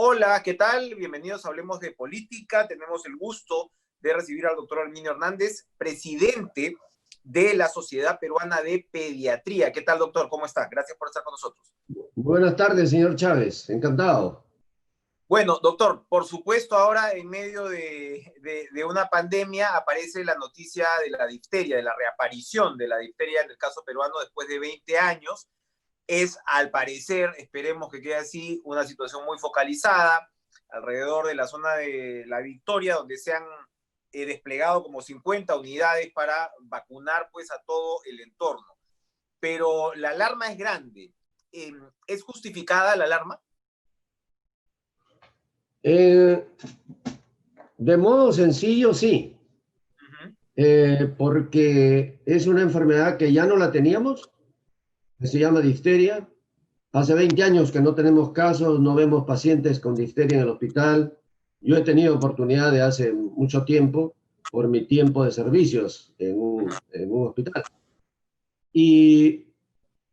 Hola, ¿qué tal? Bienvenidos a Hablemos de Política. Tenemos el gusto de recibir al doctor Arminio Hernández, presidente de la Sociedad Peruana de Pediatría. ¿Qué tal, doctor? ¿Cómo está? Gracias por estar con nosotros. Buenas tardes, señor Chávez. Encantado. Bueno, doctor, por supuesto, ahora en medio de una pandemia aparece la noticia de la difteria, de la reaparición de la difteria en el caso peruano después de 20 años. Es, al parecer, esperemos que quede así, una situación muy focalizada alrededor de la zona de La Victoria, donde se han desplegado como 50 unidades para vacunar pues a todo el entorno. Pero la alarma es grande. ¿Es justificada la alarma? De modo sencillo, sí, porque es una enfermedad que ya no la teníamos, que se llama difteria. Hace 20 años que no tenemos casos, no vemos pacientes con difteria en el hospital. Yo he tenido oportunidad de hace mucho tiempo, por mi tiempo de servicios en un hospital. Y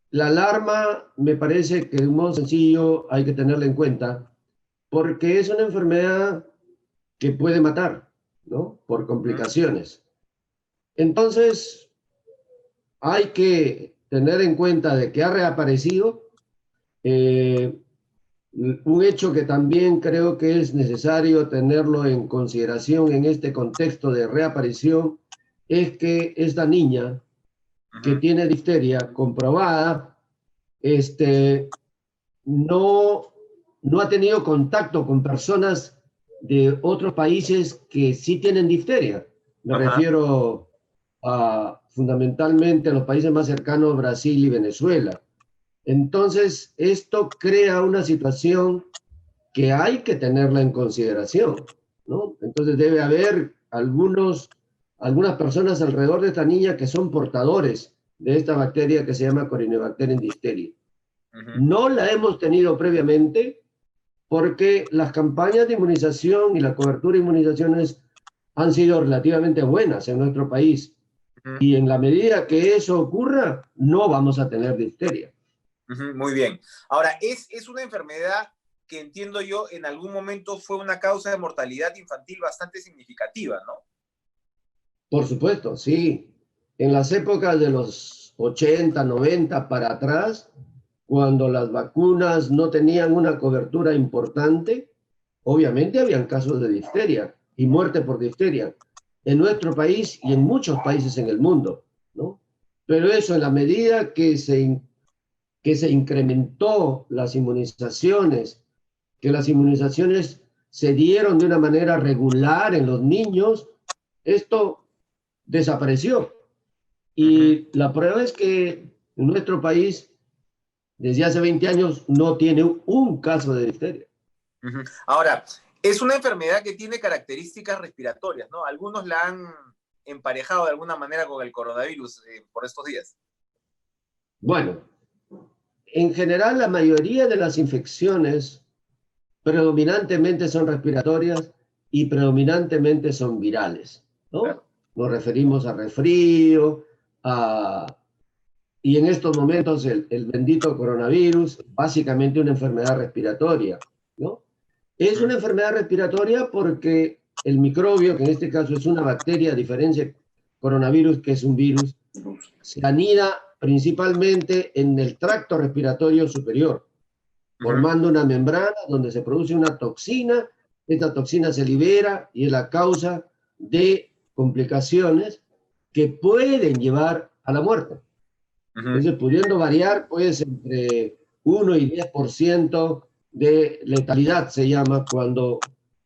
la alarma me parece que de un modo sencillo hay que tenerla en cuenta, porque es una enfermedad que puede matar, ¿no? Por complicaciones. Entonces, hay que tener en cuenta de que ha reaparecido. Un hecho que también creo que es necesario tenerlo en consideración en este contexto de reaparición es que esta niña que tiene difteria comprobada, no, no ha tenido contacto con personas de otros países que sí tienen difteria. Me refiero fundamentalmente a los países más cercanos, Brasil y Venezuela. Entonces, esto crea una situación que hay que tenerla en consideración, ¿no? Entonces, debe haber algunas personas alrededor de esta niña que son portadores de esta bacteria que se llama Corynebacterium diphtheria. No la hemos tenido previamente porque las campañas de inmunización y la cobertura de inmunizaciones han sido relativamente buenas en nuestro país. Y en la medida que eso ocurra, no vamos a tener difteria. Muy bien. Ahora, es una enfermedad que entiendo yo en algún momento fue una causa de mortalidad infantil bastante significativa, ¿no? Por supuesto, sí. En las épocas de los 80, 90 para atrás, cuando las vacunas no tenían una cobertura importante, obviamente habían casos de difteria y muerte por difteria en nuestro país y en muchos países en el mundo, ¿no? Pero eso, en la medida que se incrementó que las inmunizaciones se dieron de una manera regular en los niños, esto desapareció. Y la prueba es que en nuestro país, desde hace 20 años, no tiene un caso de difteria. Ahora, es una enfermedad que tiene características respiratorias, ¿no? Algunos la han emparejado de alguna manera con el coronavirus por estos días. Bueno, en general, la mayoría de las infecciones predominantemente son respiratorias y predominantemente son virales, ¿no? Claro. Nos referimos a resfrío, y en estos momentos el bendito coronavirus, básicamente una enfermedad respiratoria, ¿no? Es una enfermedad respiratoria porque el microbio, que en este caso es una bacteria, a diferencia del coronavirus, que es un virus, se anida principalmente en el tracto respiratorio superior, formando una membrana donde se produce una toxina. Esta toxina se libera y es la causa de complicaciones que pueden llevar a la muerte. Entonces, pudiendo variar, pues, entre 1 y 10% de letalidad se llama cuando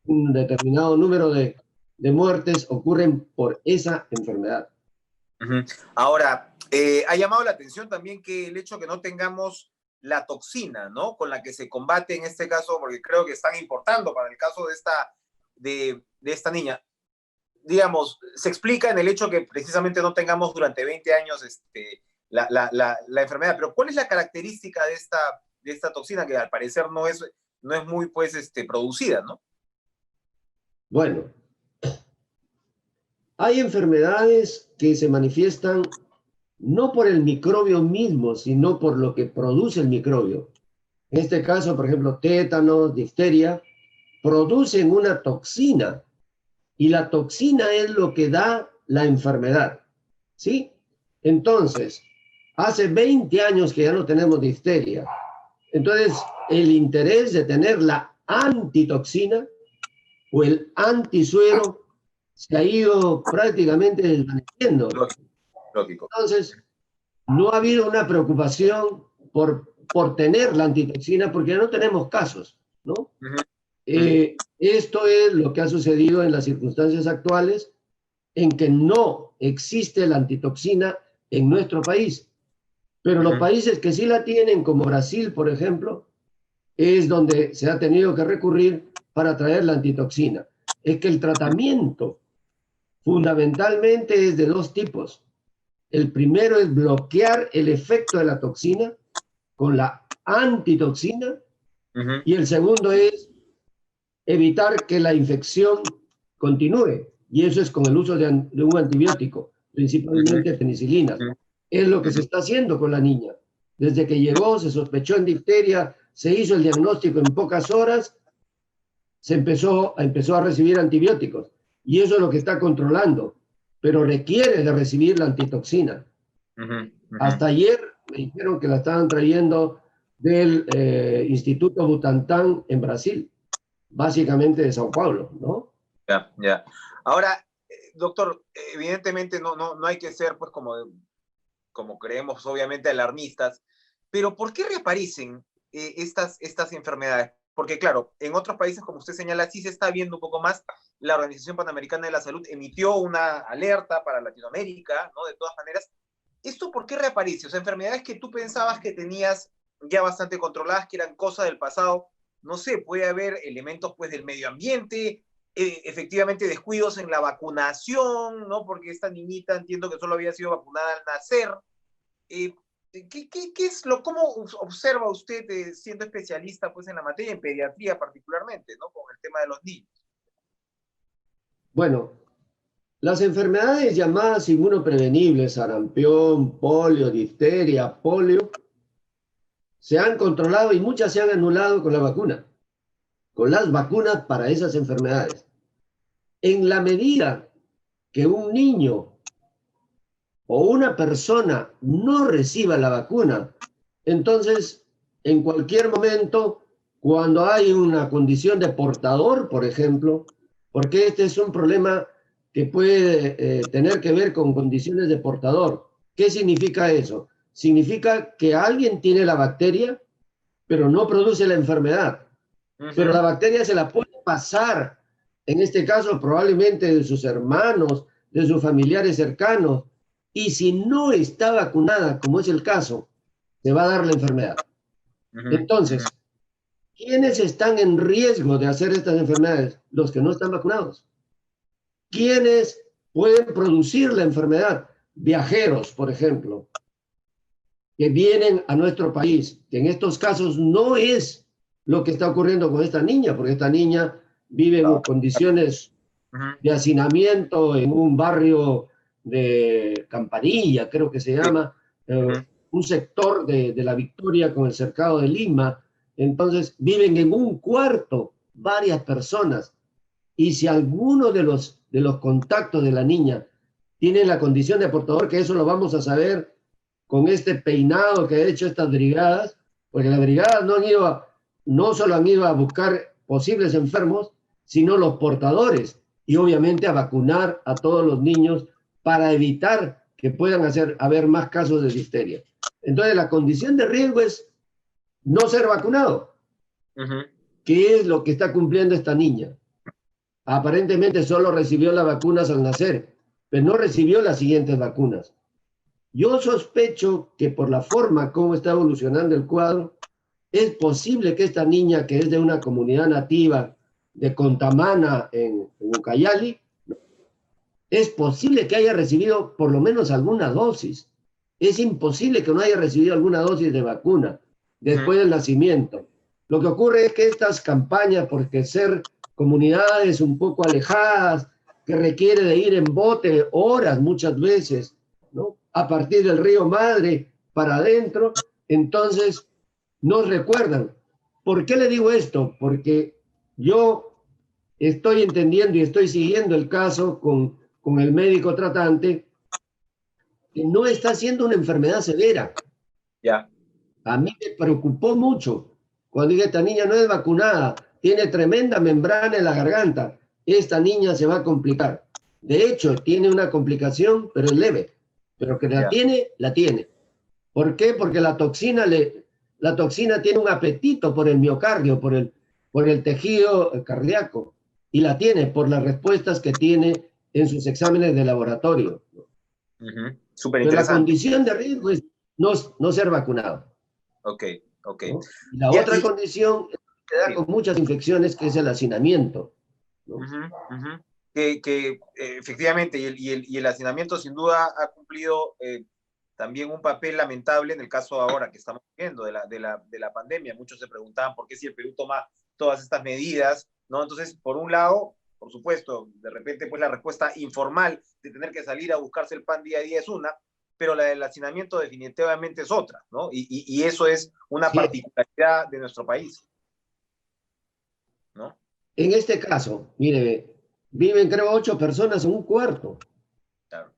un determinado número de muertes ocurren por esa enfermedad. Ahora, ha llamado la atención también que el hecho que no tengamos la toxina, ¿no? Con la que se combate en este caso, porque creo que están importando para el caso de esta niña. Digamos, se explica en el hecho que precisamente no tengamos durante 20 años la enfermedad, pero ¿cuál es la característica de esta toxina que al parecer no es muy pues, producida, ¿no? Bueno, hay enfermedades que se manifiestan no por el microbio mismo, sino por lo que produce el microbio. En este caso, por ejemplo, tétanos, difteria, producen una toxina y la toxina es lo que da la enfermedad, ¿sí? Entonces, hace 20 años que ya no tenemos difteria. Entonces, el interés de tener la antitoxina o el antisuero se ha ido prácticamente desvaneciendo. Lógico. Entonces, no ha habido una preocupación por tener la antitoxina porque ya no tenemos casos, ¿no? Esto es lo que ha sucedido en las circunstancias actuales en que no existe la antitoxina en nuestro país. Pero los países que sí la tienen, como Brasil, por ejemplo, es donde se ha tenido que recurrir para traer la antitoxina. Es que el tratamiento fundamentalmente es de dos tipos. El primero es bloquear el efecto de la toxina con la antitoxina y el segundo es evitar que la infección continúe. Y eso es con el uso de un antibiótico, principalmente penicilina. Es lo que se está haciendo con la niña. Desde que llegó, se sospechó en difteria, se hizo el diagnóstico en pocas horas, se empezó a recibir antibióticos. Y eso es lo que está controlando. Pero requiere de recibir la antitoxina. Hasta ayer me dijeron que la estaban trayendo del Instituto Butantan en Brasil, básicamente de Sao Paulo, ¿no? Ya, ya. Ahora, doctor, evidentemente no hay que ser, pues, como creemos, obviamente, alarmistas, pero ¿por qué reaparecen estas enfermedades? Porque, claro, en otros países, como usted señala, sí se está viendo un poco más. La Organización Panamericana de la Salud emitió una alerta para Latinoamérica, ¿no? De todas maneras, ¿esto por qué reaparece? O sea, enfermedades que tú pensabas que tenías ya bastante controladas, que eran cosas del pasado, no sé, puede haber elementos, pues, del medio ambiente, efectivamente descuidos en la vacunación, ¿no? Porque esta niñita entiendo que solo había sido vacunada al nacer. ¿Qué es cómo observa usted, siendo especialista, pues, en la materia, en pediatría particularmente, ¿no? Con el tema de los niños. Bueno, las enfermedades llamadas inmunoprevenibles, sarampión, polio, difteria, polio, se han controlado y muchas se han anulado con la vacuna, con las vacunas para esas enfermedades. En la medida que un niño o una persona no reciba la vacuna, entonces, en cualquier momento, cuando hay una condición de portador, por ejemplo, porque este es un problema que puede tener que ver con condiciones de portador. ¿Qué significa eso? Significa que alguien tiene la bacteria, pero no produce la enfermedad. Pero la bacteria se la puede pasar, en este caso probablemente de sus hermanos, de sus familiares cercanos, y si no está vacunada, como es el caso, se va a dar la enfermedad. Entonces, ¿quiénes están en riesgo de hacer estas enfermedades? Los que no están vacunados. ¿Quiénes pueden producir la enfermedad? Viajeros, por ejemplo, que vienen a nuestro país, que en estos casos no es lo que está ocurriendo con esta niña, porque esta niña vive en condiciones de hacinamiento en un barrio de Campanilla, creo que se llama, un sector de La Victoria con el cercado de Lima. Entonces viven en un cuarto varias personas, y si alguno de los contactos de la niña tiene la condición de portador, que eso lo vamos a saber con este peinado que ha hecho estas brigadas, porque las brigadas no solo han ido a buscar posibles enfermos, sino los portadores, y obviamente a vacunar a todos los niños para evitar que puedan haber más casos de difteria. Entonces, la condición de riesgo es no ser vacunado, que es lo que está cumpliendo esta niña. Aparentemente solo recibió las vacunas al nacer, pero no recibió las siguientes vacunas. Yo sospecho que por la forma como está evolucionando el cuadro, es posible que esta niña, que es de una comunidad nativa de Contamana en Ucayali, es posible que haya recibido por lo menos alguna dosis. Es imposible que no haya recibido alguna dosis de vacuna después del nacimiento. Lo que ocurre es que estas campañas, porque ser comunidades un poco alejadas, que requiere de ir en bote horas muchas veces, ¿no? A partir del río Madre para adentro, entonces nos recuerdan. ¿Por qué le digo esto? Porque yo estoy entendiendo y estoy siguiendo el caso con el médico tratante, que no está siendo una enfermedad severa. Ya. A mí me preocupó mucho cuando dije, esta niña no es vacunada, tiene tremenda membrana en la garganta, esta niña se va a complicar. De hecho, tiene una complicación, pero es leve. Pero que la Ya. tiene, la tiene. ¿Por qué? Porque la toxina tiene un apetito por el miocardio, por el tejido cardíaco, y la tiene por las respuestas que tiene en sus exámenes de laboratorio. Súper Pero la interesante. condición de riesgo es no ser vacunado. Ok, ok. ¿No? Y la Ya, otra condición es que da sí. con muchas infecciones, que es el hacinamiento, ¿no? Efectivamente, y el hacinamiento sin duda ha cumplido también un papel lamentable en el caso ahora que estamos viendo de la pandemia. Muchos se preguntaban por qué si el Perú toma todas estas medidas, ¿no? Entonces, por un lado, por supuesto, de repente pues la respuesta informal de tener que salir a buscarse el pan día a día es una, pero la del hacinamiento definitivamente es otra, ¿no? Y eso es una Sí. particularidad de nuestro país, ¿no? En este caso, mire, viven creo 8 personas en un cuarto. Claro.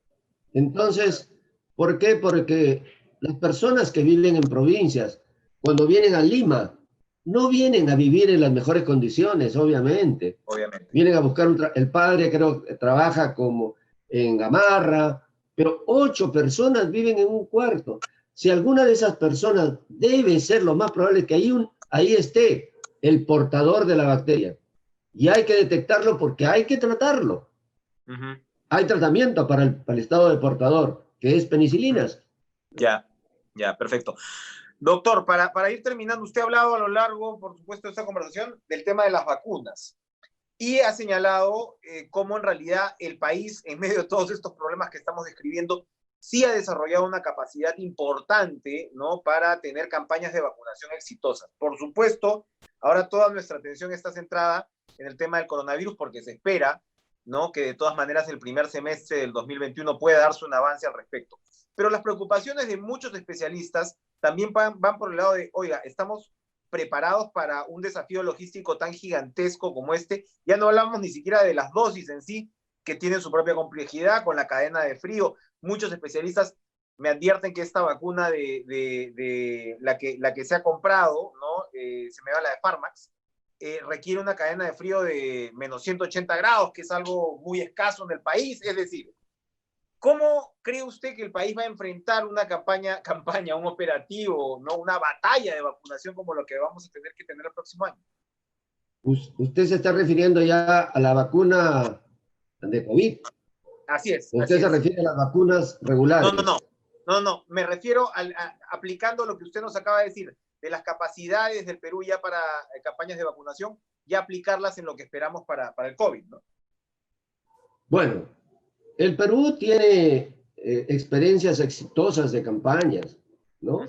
Entonces, ¿por qué? Porque las personas que viven en provincias, cuando vienen a Lima, no vienen a vivir en las mejores condiciones, obviamente. Obviamente. Vienen a buscar el padre, creo que trabaja como en Gamarra, pero 8 personas viven en un cuarto. Si alguna de esas personas debe ser, lo más probable es que ahí esté el portador de la bacteria. Y hay que detectarlo porque hay que tratarlo. Hay tratamiento para el estado de portador, que es penicilinas. Ya, perfecto. Doctor, para ir terminando, usted ha hablado a lo largo, por supuesto, de esta conversación del tema de las vacunas y ha señalado cómo en realidad el país, en medio de todos estos problemas que estamos describiendo, sí ha desarrollado una capacidad importante, ¿no?, para tener campañas de vacunación exitosas. Por supuesto, ahora toda nuestra atención está centrada en el tema del coronavirus porque se espera, ¿no?, que de todas maneras el primer semestre del 2021 pueda darse un avance al respecto. Pero las preocupaciones de muchos especialistas también van por el lado de, oiga, estamos preparados para un desafío logístico tan gigantesco como este. Ya no hablamos ni siquiera de las dosis en sí, que tienen su propia complejidad con la cadena de frío. Muchos especialistas me advierten que esta vacuna de la que se ha comprado, ¿no? Se me va la de Pharmax, requiere una cadena de frío de menos 180 grados, que es algo muy escaso en el país. Es decir, ¿cómo cree usted que el país va a enfrentar una campaña, un operativo, ¿no?, una batalla de vacunación como lo que vamos a tener que tener el próximo año? Usted se está refiriendo ya a la vacuna de COVID. Así es. Usted se refiere a las vacunas regulares. No. Me refiero aplicando lo que usted nos acaba de decir, de las capacidades del Perú ya para campañas de vacunación, ya aplicarlas en lo que esperamos para el COVID, ¿no? Bueno, el Perú tiene experiencias exitosas de campañas, ¿no?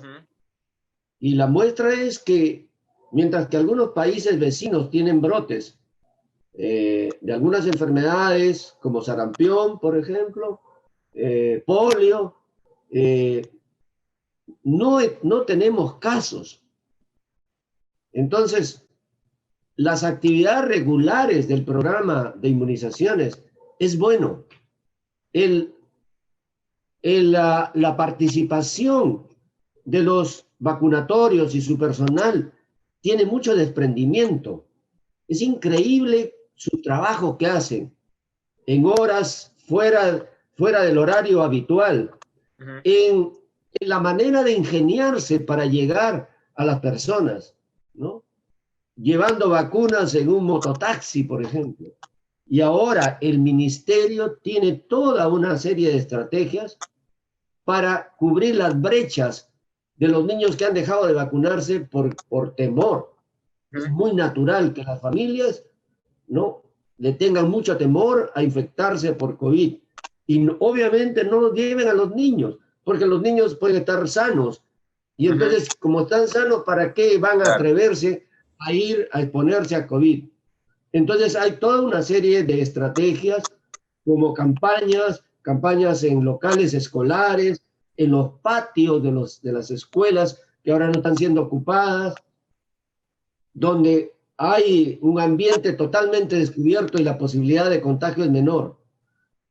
Y la muestra es que mientras que algunos países vecinos tienen brotes de algunas enfermedades como sarampión, por ejemplo, polio, no tenemos casos. Entonces, las actividades regulares del programa de inmunizaciones es bueno. La participación de los vacunatorios y su personal tiene mucho desprendimiento. Es increíble su trabajo que hacen en horas fuera del horario habitual, en la manera de ingeniarse para llegar a las personas, ¿no? Llevando vacunas en un mototaxi, por ejemplo. Y ahora el ministerio tiene toda una serie de estrategias para cubrir las brechas de los niños que han dejado de vacunarse por temor. Es muy natural que las familias no le tengan mucho temor a infectarse por COVID. Y obviamente no los lleven a los niños, porque los niños pueden estar sanos. Y entonces, como están sanos, ¿para qué van a atreverse a ir a exponerse a COVID? Entonces hay toda una serie de estrategias como campañas en locales escolares, en los patios de las escuelas que ahora no están siendo ocupadas, donde hay un ambiente totalmente descubierto y la posibilidad de contagio es menor.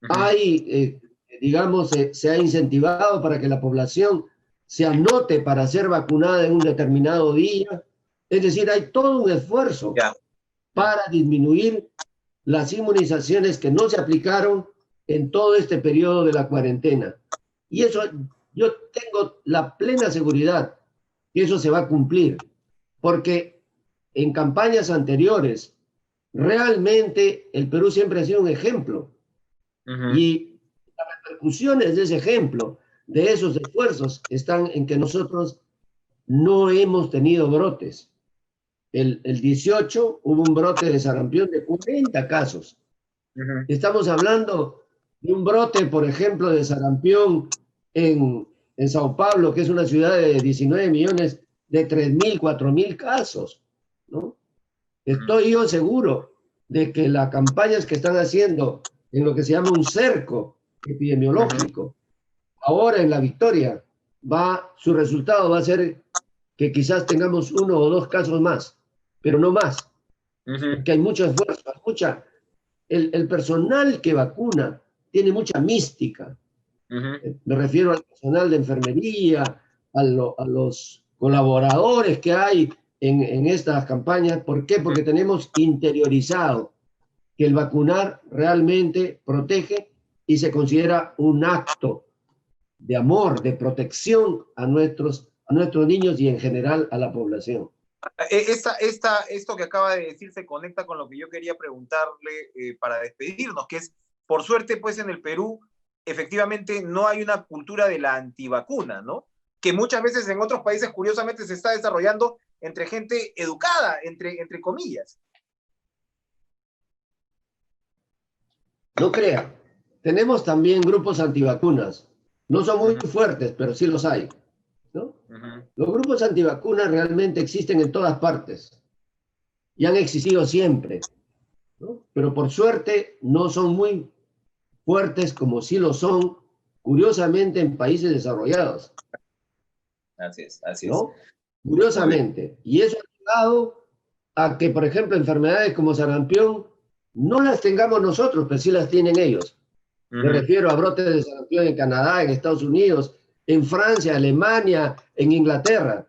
Hay, digamos, se ha incentivado para que la población se anote para ser vacunada en un determinado día. Es decir, hay todo un esfuerzo para disminuir las inmunizaciones que no se aplicaron en todo este periodo de la cuarentena. Y eso, yo tengo la plena seguridad que eso se va a cumplir, porque en campañas anteriores, realmente el Perú siempre ha sido un ejemplo. Y las repercusiones de ese ejemplo, de esos esfuerzos, están en que nosotros no hemos tenido brotes. El 18 hubo un brote de sarampión de 40 casos. Estamos hablando de un brote, por ejemplo, de sarampión en Sao Paulo, que es una ciudad de 19 millones, de 3.000, 4.000 casos, ¿no? Estoy yo seguro de que las campañas que están haciendo en lo que se llama un cerco epidemiológico, ahora en La Victoria, su resultado va a ser que quizás tengamos 1 o 2 casos más, pero no más, porque hay mucho esfuerzo, el personal que vacuna tiene mucha mística. Me refiero al personal de enfermería, a los colaboradores que hay en estas campañas. ¿Por qué? Porque tenemos interiorizado que el vacunar realmente protege y se considera un acto de amor, de protección a nuestros niños y en general a la población. Esto que acaba de decir se conecta con lo que yo quería preguntarle para despedirnos, que es, por suerte, pues en el Perú, efectivamente no hay una cultura de la antivacuna, ¿no? Que muchas veces en otros países, curiosamente, se está desarrollando entre gente educada, entre comillas. No crea, tenemos también grupos antivacunas. No son muy fuertes, pero sí los hay, ¿no? Los grupos antivacunas realmente existen en todas partes y han existido siempre, ¿no? Pero por suerte no son muy fuertes como sí lo son, curiosamente, en países desarrollados. Así es, así es. ¿No? Curiosamente. Y eso ha llevado a que, por ejemplo, enfermedades como sarampión no las tengamos nosotros, pero sí las tienen ellos. Me refiero a brotes de sarampión en Canadá, en Estados Unidos, en Francia, Alemania, en Inglaterra.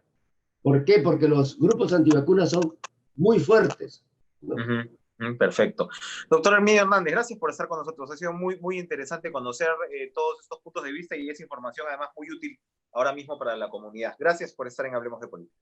¿Por qué? Porque los grupos antivacunas son muy fuertes, ¿no? Perfecto. Doctor Herminio Hernández, gracias por estar con nosotros. Ha sido muy, muy interesante conocer todos estos puntos de vista y esa información además muy útil ahora mismo para la comunidad. Gracias por estar en Hablemos de Política.